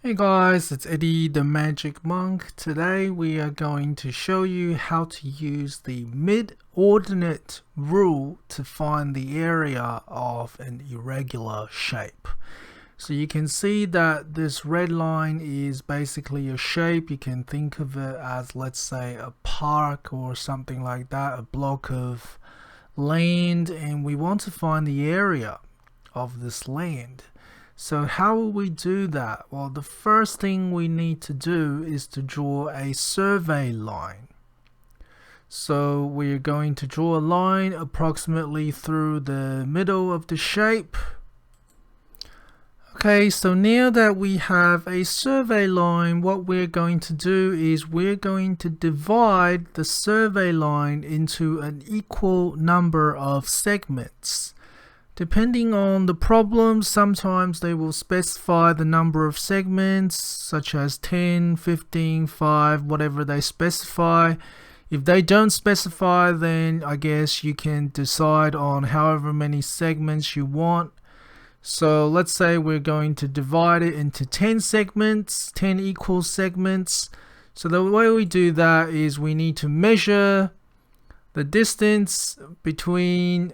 Hey guys, it's Eddie the Magic Monk. Today we are going to show you how to use the mid-ordinate rule to find the area of an irregular shape. So you can see that this red line is basically a shape. You can think of it as, let's say, a park or something like that, a block of land, and we want to find the area of this land. So how will we do that? Well, the first thing we need to do is to draw a survey line. So we're going to draw a line approximately through the middle of the shape. Okay, so now that we have a survey line, what we're going to do is we're going to divide the survey line into an equal number of segments. Depending on the problem, sometimes they will specify the number of segments, such as 10, 15, 5, whatever they specify. If they don't specify, then I guess you can decide on however many segments you want. So let's say we're going to divide it into 10 segments, 10 equal segments. So the way we do that is we need to measure the distance between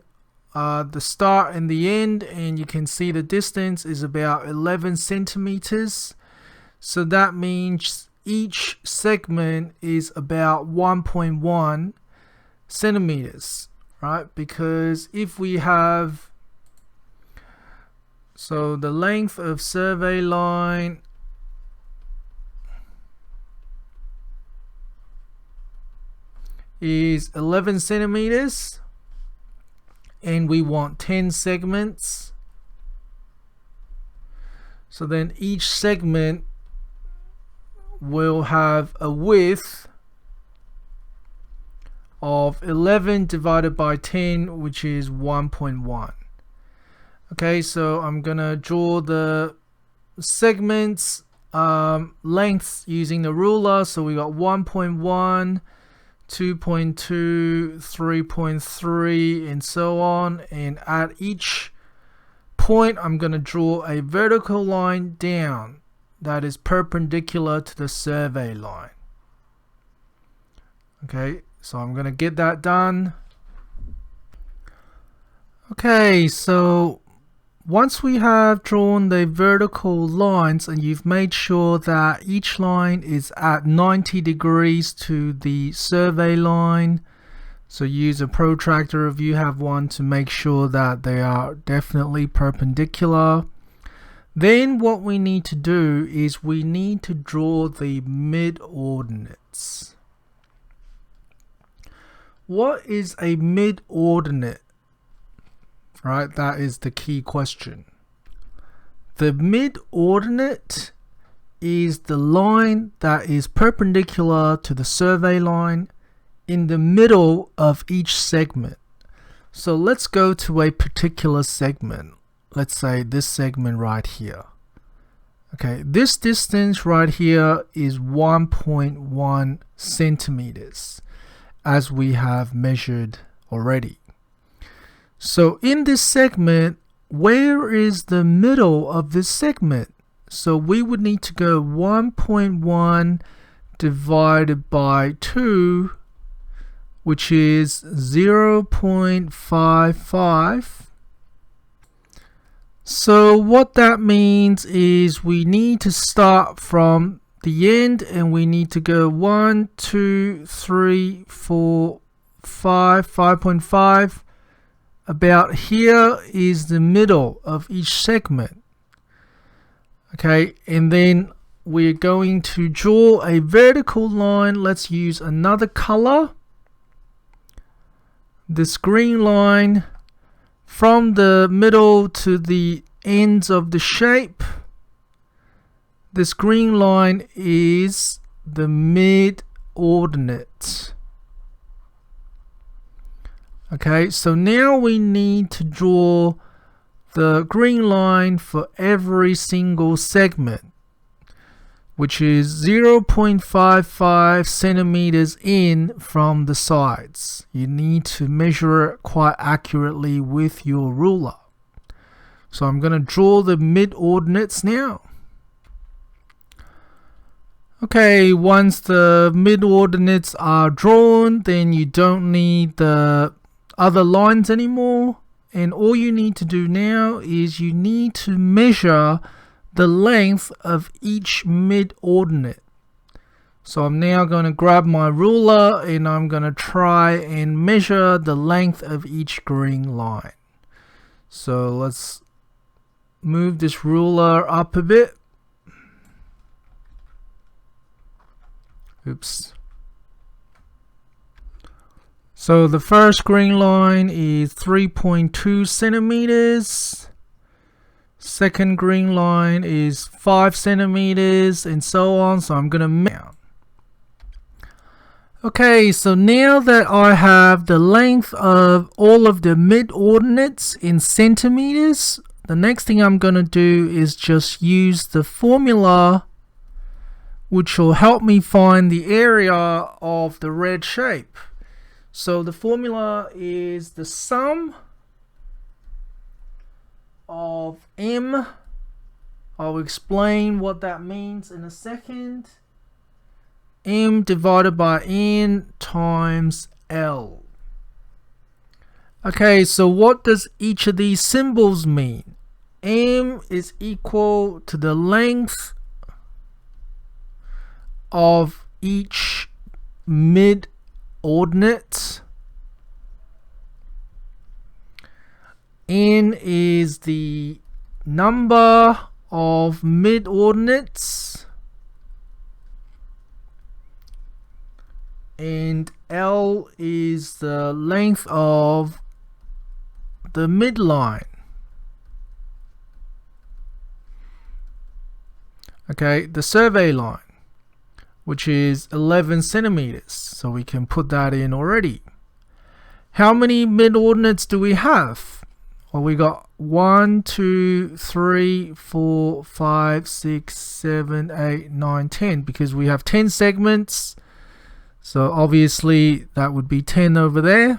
the start and the end, and you can see the distance is about 11 centimeters. So that means each segment is about 1.1 centimeters, right? Because if we have, so the length of survey line is 11 centimeters. And we want 10 segments. So then each segment will have a width of 11 divided by 10, which is 1.1. Okay, so I'm gonna draw the segments lengths using the ruler. So we got 1.1, 2.2, 3.3, and so on. And at each point, I'm going to draw a vertical line down that is perpendicular to the survey line. Okay, so I'm going to get that done. Okay, so once we have drawn the vertical lines and you've made sure that each line is at 90 degrees to the survey line, so use a protractor if you have one to make sure that they are definitely perpendicular. Then what we need to do is we need to draw the mid-ordinates. What is a mid-ordinate? Right, that is the key question. The mid-ordinate is the line that is perpendicular to the survey line in the middle of each segment. So let's go to a particular segment. Let's say this segment right here. Okay, this distance right here is 1.1 centimeters, as we have measured already. So in this segment, where is the middle of this segment? So we would need to go 1.1 divided by 2, which is 0.55. So what that means is we need to start from the end and we need to go 1, 2, 3, 4, 5, 5.5. About here is the middle of each segment. Okay, and then we're going to draw a vertical line. Let's use another color. This green line from the middle to the ends of the shape. This green line is the mid-ordinate. Okay, so now we need to draw the green line for every single segment, which is 0.55 centimeters in from the sides. You need to measure it quite accurately with your ruler. So I'm going to draw the mid-ordinates now. Okay, once the mid-ordinates are drawn, then you don't need the other lines anymore. And all you need to do now is you need to measure the length of each mid-ordinate. So I'm now going to grab my ruler and I'm going to try and measure the length of each green line. So let's move this ruler up a bit. Oops. So the first green line is 3.2 centimeters. Second green line is 5 centimeters and so on. So I'm going to measure. Okay, so now that I have the length of all of the mid-ordinates in centimeters, the next thing I'm going to do is just use the formula which will help me find the area of the red shape. So the formula is the sum of m. I'll explain what that means in a second. M divided by n times L. Okay, so what does each of these symbols mean? M is equal to the length of each mid-ordinate. N is the number of mid-ordinates. And L is the length of the midline. Okay, the survey line, which is 11 centimeters. So we can put that in already. How many mid-ordinates do we have? Well, we got 1, 2, 3, 4, 5, 6, 7, 8, 9, 10 because we have 10 segments. So obviously that would be 10 over there.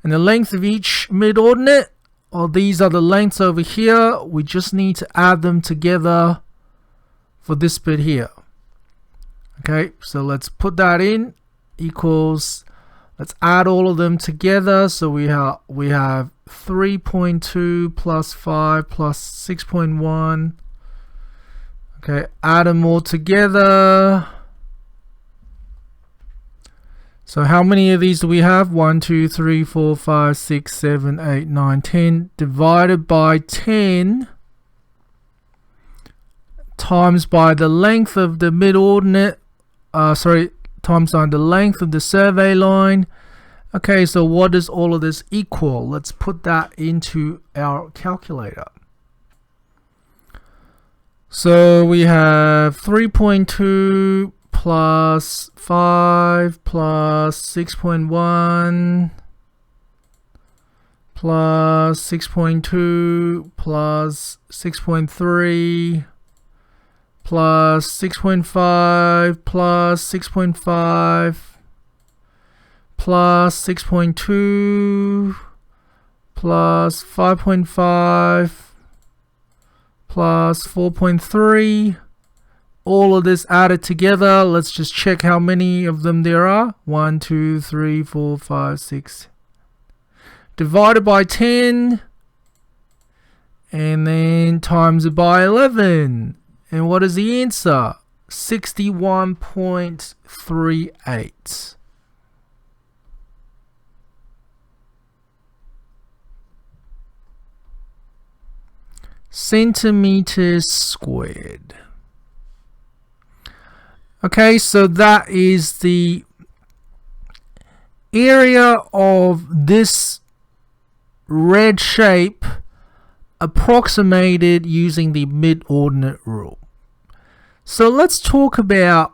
And the length of each mid-ordinate, well, these are the lengths over here. We just need to add them together for this bit here. Okay, so let's put that in. Equals, let's add all of them together. So we have 3.2 plus 5 plus 6.1. Okay, add them all together. So how many of these do we have? 1, 2, 3, 4, 5, 6, 7, 8, 9, 10 divided by 10 times by the length of the mid-ordinate, times by the length of the survey line. Okay, so what does all of this equal? Let's put that into our calculator. So we have 3.2 plus 5 plus 6.1 plus 6.2 plus 6.3 plus 6.5 plus 6.5 plus 6.2 plus 5.5 plus 4.3. All of this added together. Let's just check how many of them there are. 1, 2, 3, 4, 5, 6. Divided by 10. And then times it by 11. And what is the answer? 61.38. Centimeters squared. Okay, so that is the area of this red shape approximated using the mid-ordinate rule. So let's talk about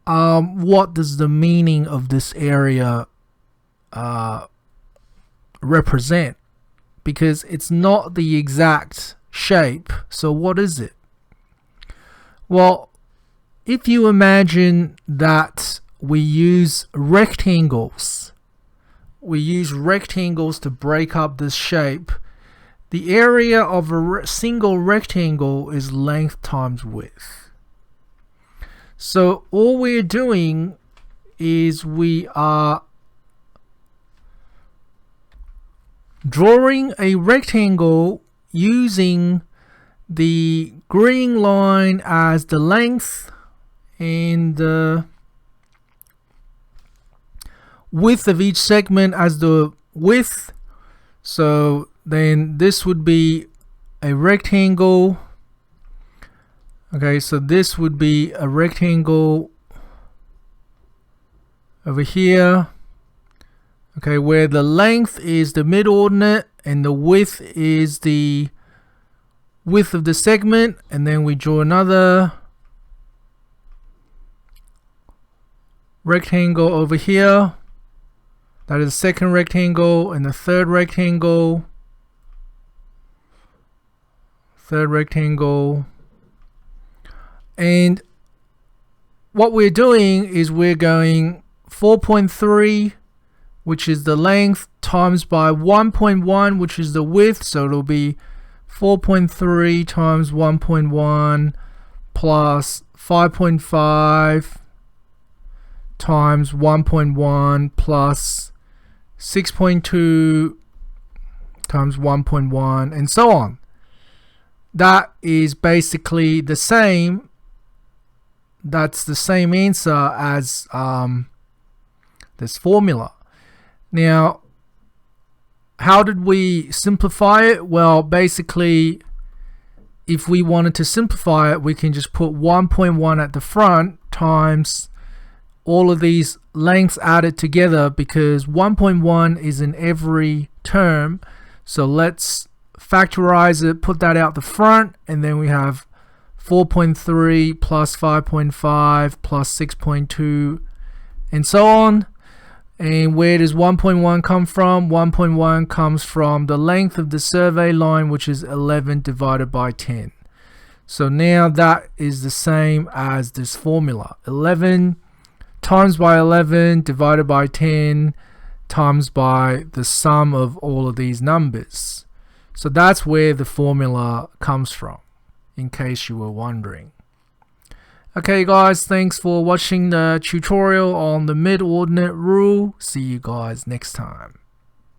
what does the meaning of this area represent, because it's not the exact shape. So what is it? Well, if you imagine that we use rectangles to break up this shape, the area of a single rectangle is length times width. So all we're doing is we are drawing a rectangle using the green line as the length and the width of each segment as the width. So then this would be a rectangle. Okay, so this would be a rectangle over here. Okay, where the length is the mid-ordinate and the width is the width of the segment, and then we draw another rectangle over here. That is the second rectangle, and the third rectangle, and what we're doing is we're going 4.3, which is the length, times by 1.1, which is the width. So it'll be 4.3 times 1.1 plus 5.5 times 1.1 plus 6.2 times 1.1, and so on. That is basically the same. That's the same answer as this formula. Now, how did we simplify it? Well, basically, if we wanted to simplify it, we can just put 1.1 at the front times all of these lengths added together, because 1.1 is in every term. So let's factorize it, put that out the front, and then we have 4.3 plus 5.5 plus 6.2, and so on. And where does 1.1 come from? 1.1 comes from the length of the survey line, which is 11 divided by 10. So now that is the same as this formula. 11 times by 11 divided by 10 times by the sum of all of these numbers. So that's where the formula comes from, in case you were wondering. Okay guys, thanks for watching the tutorial on the mid-ordinate rule. See you guys next time.